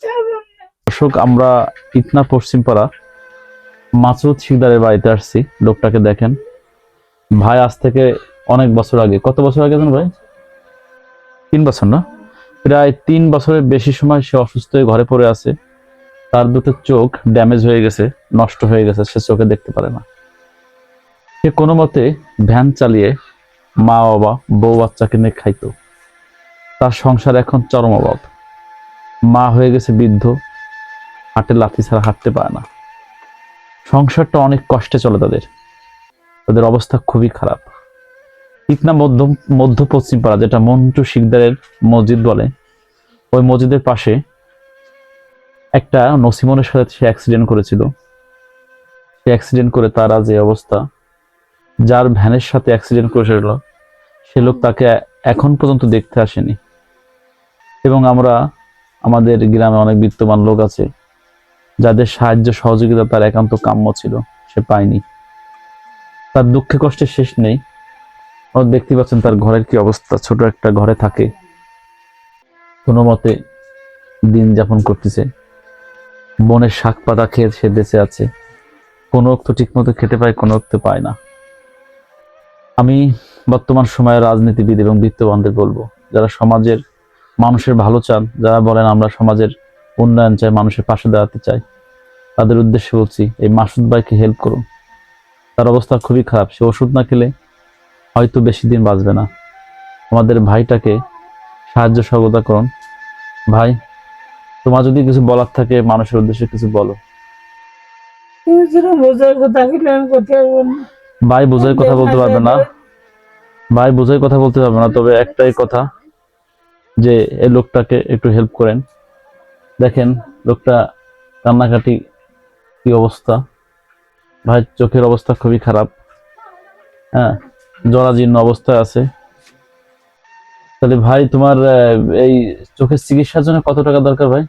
দর্শক, আমরা ইটনা পশ্চিমপাড়া মাসুদ শিকদারের বাড়িতে আসছি। লোকটাকে দেখেন ভাই, আজ থেকে অনেক বছর আগে, কত বছর আগে জানো ভাই? 3 বছর না, প্রায় 3 বছরের বেশি সময় সে অসুস্থ হয়ে ঘরে পড়ে আছে। তার দুটো চোখ ড্যামেজ হয়ে গেছে, নষ্ট হয়ে গেছে, সে চোখে দেখতে পারে না। সে কোনো মতে ভ্যান চালিয়ে মা বাবা বউ বাচ্চাকে নিয়ে খাইতো। তার সংসার এখন চরম অভাব। মা হয়ে গেছে বৃদ্ধ, হাটে লাথি ছাড়া হাঁটতে পারে না। সংসারটা অনেক কষ্টে চলে তাদের, তাদের অবস্থা খুবই খারাপ। ইটনা মধ্য পশ্চিম পাড়া, যেটা মন্টু শিকদারের মসজিদ বলে, ওই মসজিদের পাশে একটা নসিমনের সাথে সে অ্যাক্সিডেন্ট করেছিল। সে অ্যাক্সিডেন্ট করে তার আজ এই অবস্থা। যার ভ্যানের সাথে অ্যাক্সিডেন্ট করেছিল সে লোক তাকে এখন পর্যন্ত দেখতে আসেনি। এবং আমরা, আমাদের গ্রামে অনেক বিত্তবান লোক আছে যাদের সাহায্য সহযোগিতা তার একান্ত কাম্য ছিল, সে পায়নি। তার দুঃখে কষ্টে শেষ নেই। দেখতে পাচ্ছেন তার ঘরের কি অবস্থা, ছোট একটা ঘরে থাকে, কোনো মতে দিন যাপন করতেছে। বনের শাক পাতা খেয়ে সে বেঁচে আছে। কোনো অক্ত ঠিক মতো খেতে পায়, কোনো অক্ত পায় না। আমি বর্তমান সময়ের রাজনীতিবিদ এবং বিত্তবানদের বলবো, যারা সমাজের মানুষের ভালো চান, যারা বলেন আমরা সমাজের উন্নয়ন চাই, মানুষের পাশে দাঁড়াতে চাই, তাদের উদ্দেশ্যে বলছি, এই মাসুদ ভাইকে হেল্প করুন। তার অবস্থা খুবই খারাপ। সে ওষুধ না খেলে হয়তো বেশি দিন বাঁচবে না। আমাদের ভাইটাকে সাহায্য সহযোগিতা করুন। ভাই, তোমার যদি কিছু বলার থাকে মানুষের উদ্দেশ্যে কিছু বলো। ভাই বোঝার কথা বলতে পারবে না, ভাই বোঝার কথা বলতে পারবে না, তবে একটাই কথা যে এই লোকটাকে একটু হেল্প করেন। দেখেন লোকটা কান্নাকাটি, কি অবস্থা। ভাই চোখের অবস্থা খুবই খারাপ, হ্যাঁ, জরাজীর্ণ অবস্থায় আছে। তাহলে ভাই তোমার এই চোখের চিকিৎসার জন্য কত টাকা দরকার ভাই?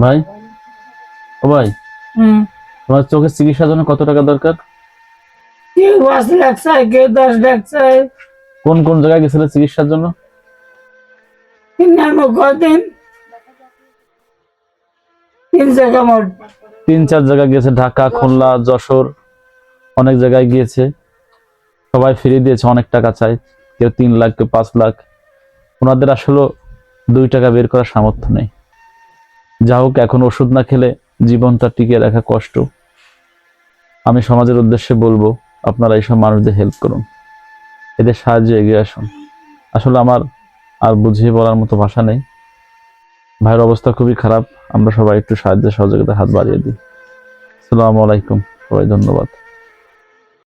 ভাই, ও ভাই, তোমার চোখের চিকিৎসার জন্য কত টাকা দরকার? কেউ 5 লাখ চাই, কেউ 10 লাখ চাই। কোন কোন জায়গায় গেছিলে চিকিৎসার জন্য? তিন জায়গা মোট 3-4 জায়গায় গিয়েছে, ঢাকা, খুলনা, যশোর, অনেক জায়গায় গিয়েছে। সবাই ফিরিয়ে দিয়েছে, অনেক টাকা চাই, কেউ 3 লাখ, কেউ 5 লাখ। ওনাদের আসলে 2 টাকা বের করার সামর্থ্য নেই। যা হোক, এখন ওষুধ না খেলে জীবনটা টিকিয়ে রাখা কষ্ট। আমি সমাজের উদ্দেশ্যে বলবো, আপনারা এইসব মানুষদের হেল্প করুন, এদের সাহায্যে এগিয়ে আসুন। আসলে আমার আর বুঝিয়ে বলার মতো ভাষা নেই। ভাইয়ের অবস্থা খুবই খারাপ, আমরা সবাই একটু সাহায্য সহযোগিতা হাত বাড়িয়ে দিই। আসসালামু আলাইকুম, সবাই ধন্যবাদ।